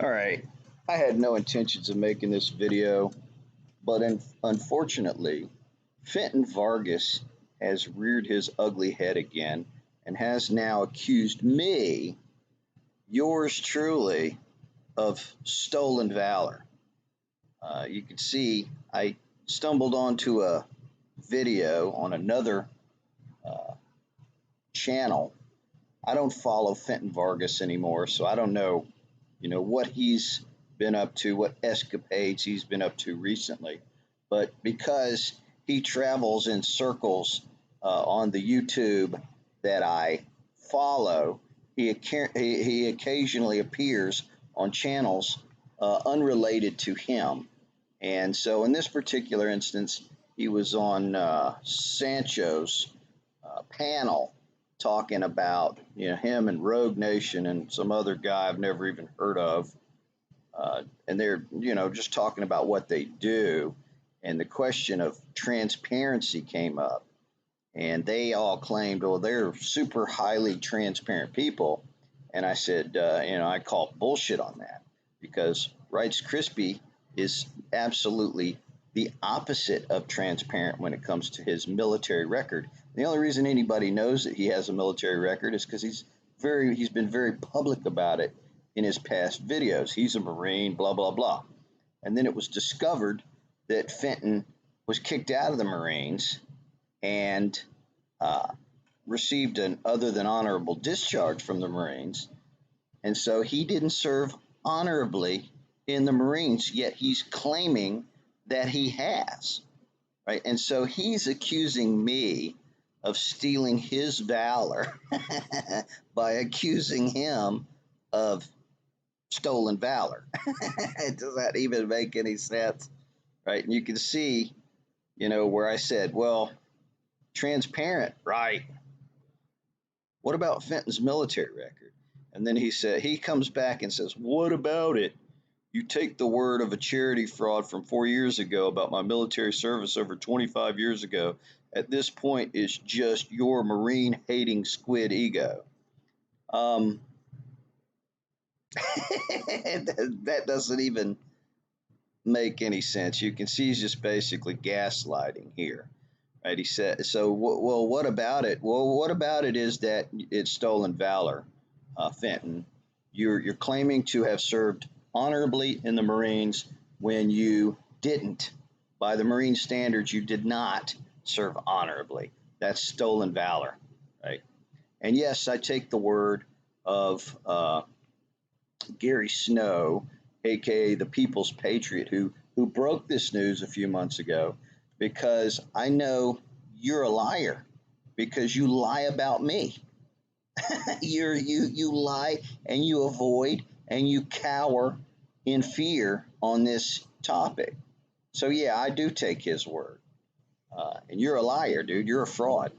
All right. I had no intentions of making this video, but unfortunately, Fintan Vargas has reared his ugly head again and has now accused me, yours truly, of stolen valor. You can see I stumbled onto a video on another uh, channel. I don't follow Fintan Vargas anymore, so I don't know, what he's been up to, what escapades he's been up to recently. But because he travels in circles on the YouTube that I follow, he occasionally appears on channels unrelated to him. And so in this particular instance, he was on Sancho's panel talking about him and Rogue Nation and some other guy I've never even heard of, and they're just talking about what they do, and the question of transparency came up, and they all claimed, well, they're super highly transparent people, and I said, I call bullshit on that because Rice Krispie is absolutely the opposite of transparent when it comes to his military record. The only reason anybody knows that he has a military record is because he's been very public about it in his past videos. He's a Marine, blah blah blah. And then it was discovered that Fenton was kicked out of the Marines and uh, received an other than honorable discharge from the Marines, and so he didn't serve honorably in the Marines. Yet he's claiming that he has, right? And so he's accusing me of stealing his valor by accusing him of stolen valor. Does that even make any sense? Right? And you can see, where I said, well, transparent, right? What about Fenton's military record? And then he comes back and says, what about it? You take the word of a charity fraud from 4 years ago about my military service over 25 years ago. At this point, it's just your Marine hating squid ego. Um, that doesn't even make any sense. You can see he's just basically gaslighting here. Right? He said, so, well, what about it? Well, what about it is that it's stolen valor, Fenton. You're claiming to have served honorably in the Marines when you didn't. By the Marine standards, you did not serve honorably. That's stolen valor, right? And yes, I take the word of Gary Snow, aka the People's Patriot, who broke this news a few months ago, because I know you're a liar because you lie about me. You lie and you avoid and you cower in fear on this topic. So yeah, I do take his word. And you're a liar, dude. You're a fraud.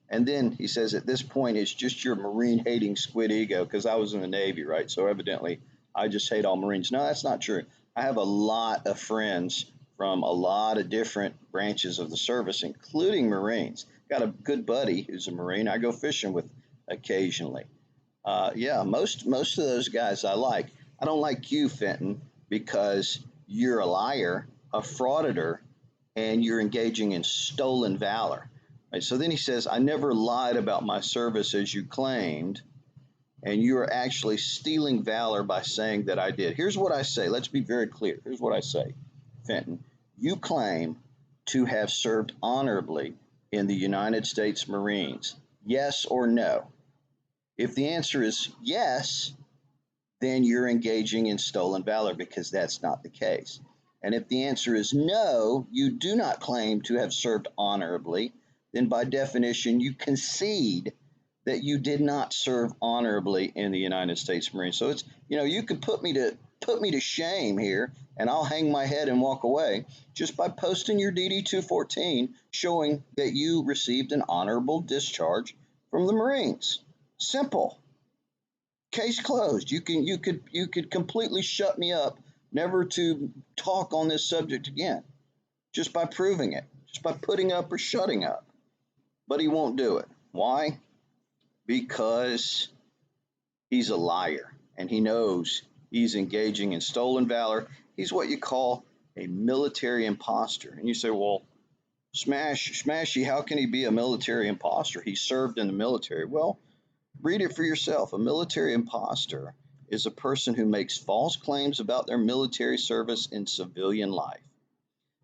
And then he says at this point it's just your Marine hating squid ego because I was in the Navy, right? So evidently I just hate all Marines. No, that's not true. I have a lot of friends from a lot of different branches of the service, including Marines. Got a good buddy who's a Marine. I go fishing with occasionally. Yeah, most of those guys I like. I don't like you, Fenton, because you're a liar, a frauditor, and you're engaging in stolen valor. Right, so then he says, I never lied about my service as you claimed, and you are actually stealing valor by saying that I did. Here's what I say. Let's be very clear. Here's what I say, Fenton. You claim to have served honorably in the United States Marines. Yes or no? If the answer is yes, then you're engaging in stolen valor because that's not the case. And if the answer is no, you do not claim to have served honorably, then by definition, you concede that you did not serve honorably in the United States Marines. So it's, you could put me to shame here, and I'll hang my head and walk away just by posting your DD 214 showing that you received an honorable discharge from the Marines. Simple. Case closed. You could completely shut me up, never to talk on this subject again, just by proving it, just by putting up or shutting up. But he won't do it. Why? Because he's a liar and he knows he's engaging in stolen valor. He's what you call a military imposter. And you say, well, Smashy, how can he be a military imposter? He served in the military. Well, read it for yourself. A military imposter is a person who makes false claims about their military service in civilian life.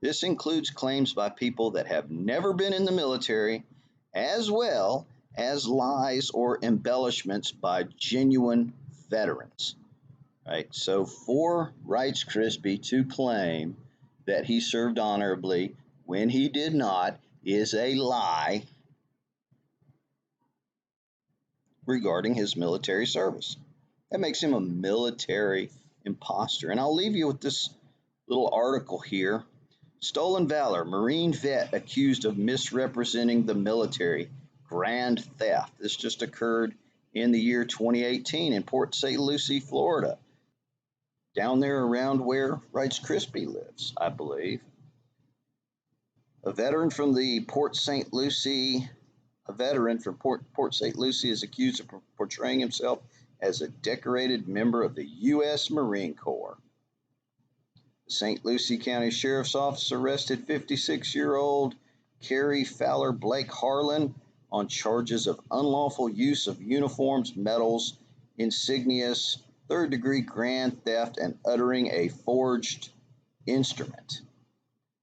This includes claims by people that have never been in the military, as well as lies or embellishments by genuine veterans. Right? So for Rice Krispie to claim that he served honorably when he did not is a lie regarding his military service. That makes him a military imposter. And I'll leave you with this little article here. Stolen Valor, Marine vet accused of misrepresenting the military. Grand theft. This just occurred in the year 2018 in Port St. Lucie, Florida. Down there around where Rice Krispie lives, I believe. A veteran from Port St. Lucie is accused of portraying himself as a decorated member of the U.S. Marine Corps. The St. Lucie County Sheriff's Office arrested 56-year-old Carrie Fowler Blake Harlan on charges of unlawful use of uniforms, medals, insignias, third-degree grand theft, and uttering a forged instrument.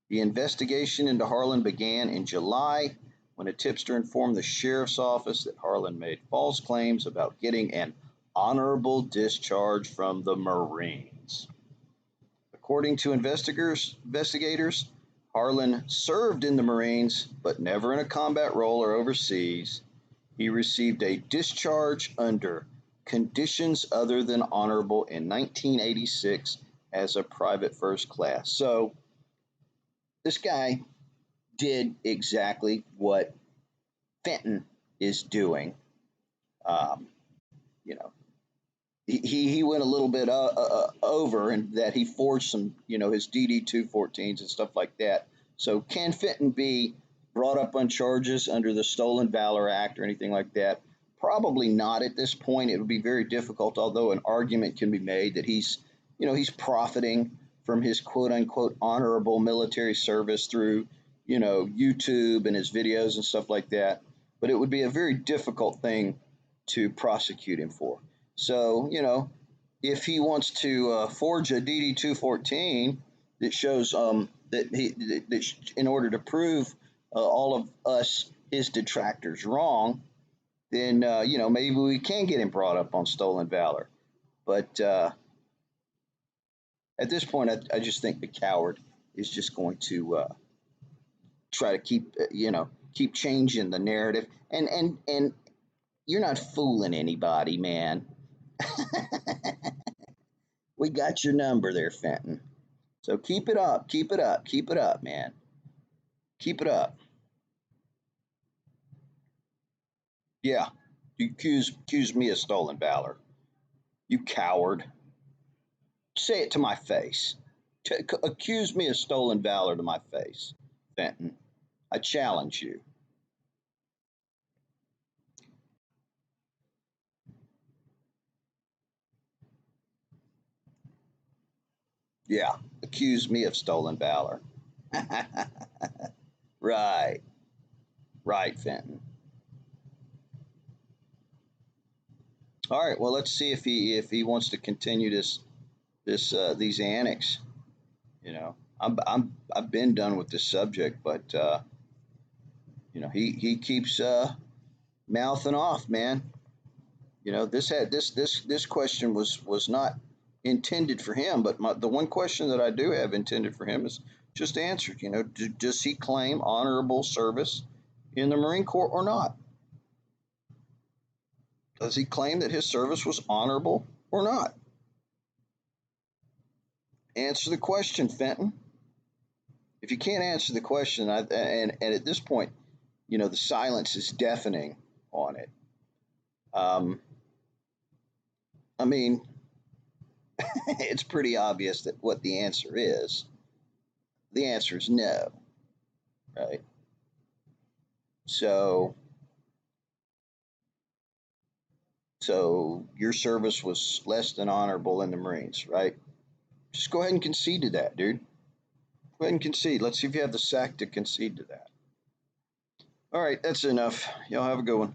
The investigation into Harlan began in July when a tipster informed the sheriff's office that Harlan made false claims about getting an honorable discharge from the Marines. According to investigators, Harlan served in the Marines, but never in a combat role or overseas. He received a discharge under conditions other than honorable in 1986 as a private first class. So this guy did exactly what Fintan is doing. Um, you know, he went a little bit over, and that he forged some, his DD 214s and stuff like that. So can Fintan be brought up on charges under the Stolen Valor Act or anything like that? Probably not at this point. It would be very difficult, although an argument can be made that he's profiting from his quote unquote honorable military service through, YouTube and his videos and stuff like that. But it would be a very difficult thing to prosecute him for. So, if he wants to forge a DD 214 that shows in order to prove all of us, his detractors, wrong, then, maybe we can get him brought up on stolen valor. But at this point, I just think the coward is just going to try to keep changing the narrative. And you're not fooling anybody, man. We got your number there, Fenton. So keep it up, man. Keep it up. Yeah, you accuse me of stolen valor. You coward. Say it to my face. Accuse me of stolen valor to my face, Fenton. I challenge you. Yeah, accuse me of stolen valor. Right, Fenton. All right, well, let's see if he wants to continue these annex. I've been done with this subject, but he keeps mouthing off, man. This question was not intended for him, but the one question that I do have intended for him is just answered. Does he claim honorable service in the Marine Corps or not? Does he claim that his service was honorable or not? Answer the question, Fenton. If you can't answer the question, and at this point, the silence is deafening on it. I mean, it's pretty obvious that what the answer is. The answer is no, right? So So your service was less than honorable in the Marines, right? Just go ahead and concede to that, dude. Go ahead and concede. Let's see if you have the sack to concede to that. All right, that's enough. Y'all have a good one.